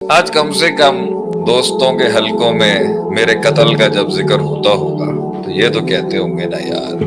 آج کم سے کم دوستوں کے حلقوں میں میرے قتل کا جب ذکر ہوتا ہوگا تو یہ تو کہتے ہوں گے نا یار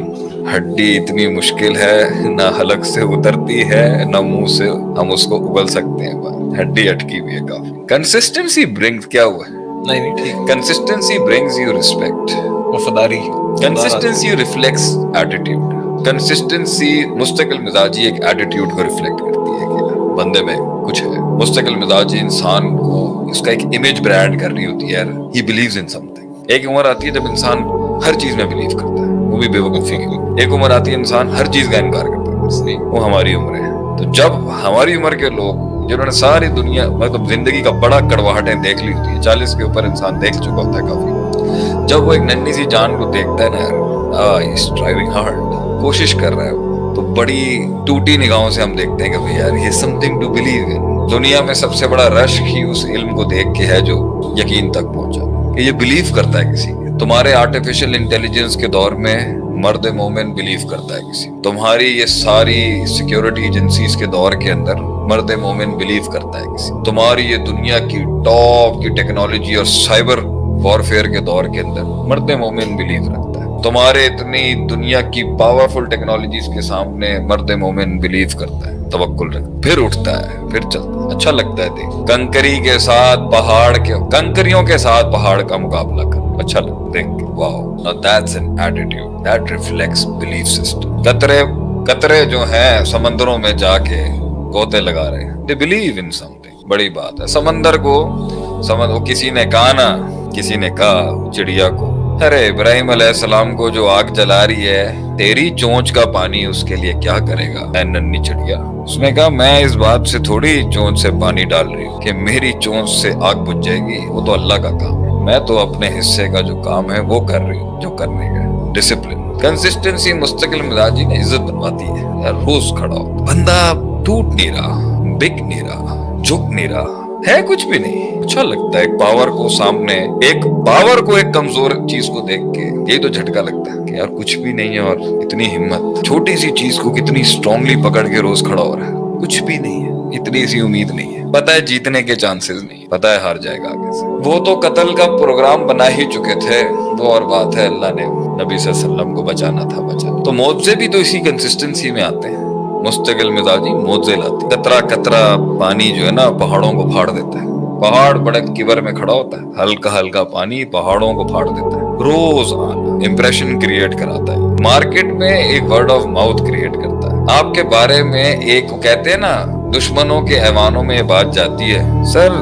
ہڈی اتنی مشکل ہے نہ حلق سے اترتی ہے نہ منہ سے ہم اس کو اگل سکتے ہیں، ہڈی اٹکی ہوئی ہے کافی۔ کنسسٹنسی برنگز کیا ہوا ہے؟ نہیں ٹھیک، کنسسٹنسی برنگز یو ریسپیکٹ، وفاداری، کنسسٹنسی ریفلیکٹس ایٹیٹیوڈ۔ کنسسٹنسی مستقل مزاجی ایک ایٹیٹیوڈ کو ریفلیکٹ کرتی ہے کہ بندے میں کچھ ہے۔ مستقل مزاجی انسان کو اس کا ایک امیج برانڈ کر رہی ہوتی ہے، he believes in some thing. ایک عمر آتی ہے جب انسان ہر چیز میں بلیو کرتا ہے، وہ بھی بے وقوفی کی۔ ایک عمر آتی ہے انسان ہر چیز کا انکار کرتا ہے، وہ ہماری عمر ہے۔ تو جب ہماری عمر کے لوگ جنہوں نے ساری دنیا مطلب زندگی کا بڑا کڑواہٹیں دیکھ لی ہوتی ہے، 40 کے اوپر انسان دیکھ چکا ہوتا ہے کافی، جب وہ ایک ننھی سی جان کو دیکھتا ہے نا یار اس ڈرائیونگ ہارڈ، کوشش کر رہا ہے، تو بڑی ٹوٹی نگاہوں سے ہم دیکھتے ہیں کہ یار یہ something to believe in. دنیا میں سب سے بڑا رشک ہی اس علم کو دیکھ کے ہے جو یقین تک پہنچا کہ یہ بلیو کرتا ہے کسی کے۔ تمہارے آرٹیفیشل انٹیلیجنس کے دور میں مرد مومن بلیو کرتا ہے کسی، تمہاری یہ ساری سیکیورٹی ایجنسیز کے دور کے اندر مرد مومن بلیو کرتا ہے کسی، تمہاری یہ دنیا کی ٹاپ کی ٹیکنالوجی اور سائبر وارفیئر کے دور کے اندر مرد مومن بلیو رکھتا ہے، تمہارے اتنی دنیا کی پاورفل ٹیکنالوجیز کے سامنے مرد مومن بلیو کرتا ہے، توکل رکھتا ہے، پھر اٹھتا ہے، پھر چلتا ہے۔ اچھا لگتا ہے دیکھ کنکری کے ساتھ پہاڑ کے، کنکریوں کے ساتھ پہاڑ کا مقابلہ کر، اچھا لگتا ہے دیکھ کے، واو، now that's an attitude that reflects belief system۔ قطرے جو ہیں سمندروں میں جا کے گوتے لگا رہے ہیں، they believe in something، بڑی بات ہے۔ سمندر کو وہ کسی نے کہا نا، کسی نے کہا چڑیا کو، ارے ابراہیم علیہ السلام کو جو آگ جلا رہی ہے، تیری چونچ کا پانی اس کے لیے کیا کرے گا اے ننھی چڑیا؟ اس نے کہا میں اس بات سے تھوڑی چونچ سے پانی ڈال رہی ہوں کہ میری چونچ سے آگ بجھ جائے گی، وہ تو اللہ کا کام ہے، میں تو اپنے حصے کا جو کام ہے وہ کر رہی ہوں جو کرنے کا ہے۔ ڈسپلن، کنسسٹنسی مستقل مزاجی نے عزت بنواتی ہے یار، روز کھڑا ہو، بندہ ٹوٹ نہیں رہا، بک نہیں رہا، جھک نہیں رہا ہے، کچھ بھی نہیں۔ اچھا لگتا ہے ایک پاور کو سامنے، ایک پاور کو ایک کمزور چیز کو دیکھ کے یہی تو جھٹکا لگتا ہے کہ یار کچھ بھی نہیں ہے، اور اتنی ہمت، چھوٹی سی چیز کو کتنی اسٹرانگلی پکڑ کے روز کھڑا ہو رہا ہے، کچھ بھی نہیں ہے، اتنی سی امید نہیں ہے، پتہ ہے جیتنے کے چانسز نہیں، پتہ ہے ہار جائے گا آگے سے۔ وہ تو قتل کا پروگرام بنا ہی چکے تھے، وہ اور بات ہے اللہ نے نبی صلی اللہ علیہ وسلم کو بچانا تھا بچا۔ تو معجزے بھی تو اسی کنسسٹنسی میں آتے ہیں، مستقل مزاجی معجزے لاتی۔ قطرہ قطرہ پانی جو ہے نا پہاڑوں کو پھاڑ دیتا ہے، پہاڑ بڑے کبر میں کھڑا ہوتا ہے، ہلکا ہلکا پانی پہاڑوں کو پھاڑ دیتا ہے، روز آنا امپریشن کریٹ کراتا ہے، مارکیٹ میں ایک ورڈ آف ماؤتھ کریٹ کرتا ہے آپ کے بارے میں۔ ایک کہتے ہیں نا دشمنوں کے ایوانوں میں یہ بات جاتی ہے، سر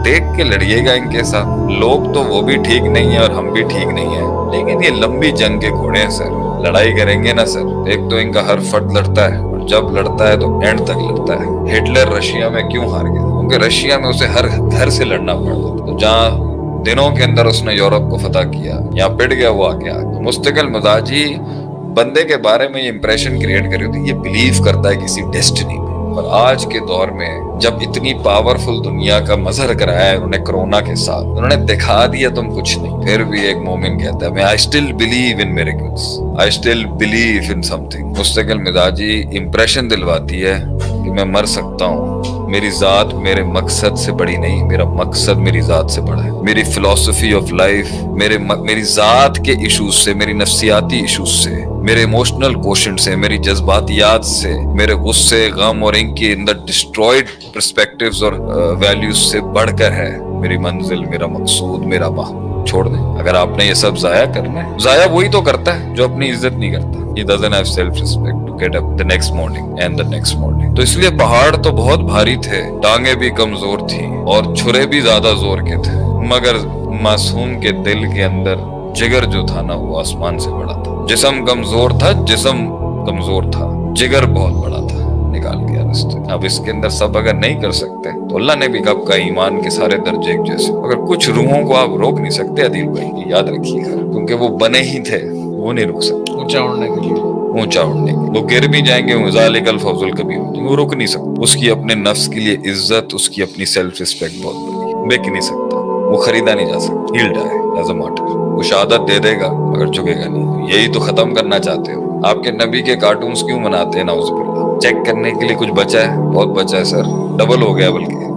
دیکھ کے لڑیے گا ان کے ساتھ، لوگ تو وہ بھی ٹھیک نہیں ہیں اور ہم بھی ٹھیک نہیں ہیں، لیکن یہ لمبی جنگ کے گھوڑے ہیں سر، لڑائی کریں گے نا سر، ایک تو ان کا ہر فرد لڑتا ہے، اور جب لڑتا ہے تو اینڈ تک لڑتا ہے۔ ہٹلر رشیا میں کیوں ہار گیا؟ کیونکہ رشیا میں اسے ہر گھر سے لڑنا پڑتا تھا، تو جہاں دنوں کے اندر اس نے یورپ کو فتح کیا، یہاں پٹ گیا وہ آ گیا۔ تو مستقل مزاجی بندے کے بارے میں یہ امپریشن کریٹ کری ہوتی ہے، یہ بلیو کرتا ہے کسی ڈیسٹنی میں۔ اور آج کے دور میں جب اتنی پاورفل دنیا کا مظہر کرایا ہے انہوں نے کرونا کے ساتھ، انہوں نے دکھا دیا تم کچھ نہیں، پھر بھی ایک مومن کہتا ہے میں I still believe in miracles, I still believe in something۔ مستقل مزاجی امپریشن دلواتی ہے کہ میں مر سکتا ہوں، میری ذات میرے مقصد سے بڑی نہیں، میرا مقصد میری ذات سے بڑا ہے، میری فلسفی آف لائف میری ذات کے ایشوز سے، میری نفسیاتی ایشوز سے، میرے ایموشنل کوشنٹ سے، میری جذباتیات سے، میرے غصے غم اور ان کے اندر ڈسٹرائڈ پرسپیکٹیوز اور ویلیوز سے بڑھ کر ہے میری منزل، میرا مقصود، میرا محبوب۔ چھوڑ دیں، اگر آپ نے یہ سب ضائع کرنا ہے، ضائع وہی تو کرتا ہے جو اپنی عزت نہیں کرتا۔ He doesn't have self-respect to get up the next morning and the next morning۔ تو اس لیے پہاڑ تو بہت بھاری تھے، ٹانگیں بھی کمزور تھی اور چھرے بھی زیادہ زور کے تھے، مگر معصوم کے دل کے اندر جگر جو تھا نا وہ آسمان سے بڑا تھا۔ جسم کمزور تھا، جسم کمزور تھا، جگر بہت بڑا تھا، نکال گیا راستے۔ اب اس کے اندر سب اگر نہیں کر سکتے تو اللہ نے بھی کب کا ایمان کے سارے درجے ایک جیسے، اگر کچھ روحوں کو آپ روک نہیں سکتے عدیل بھائی یاد رکھیے گا، کیونکہ وہ بنے ہی تھے، وہ نہیں رک سکتے اونچا اڑنے کے لیے، اونچا اڑنے کے، وہ گر بھی جائیں گے، ذالک الفوز الکبیر، وہ رک نہیں سکتا، اس کی اپنے نفس کے لیے عزت، اس کی اپنی سیلف ریسپیکٹ بہت بڑی، بک نہیں سکتا، وہ خریدا نہیں جا سکتا، he'll die as a martyr, وہ شہادت دے دے گا مگر جھکے گا نہیں۔ یہی تو ختم کرنا چاہتے ہو، آپ کے نبی کے کارٹونز کیوں بناتے ہیں نعوذ باللہ؟ چیک کرنے کے لیے کچھ بچا ہے؟ بہت بچا ہے سر، ڈبل ہو گیا بلکہ۔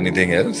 Anything else?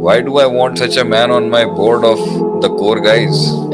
Why do I want such a man on my board of the core guys?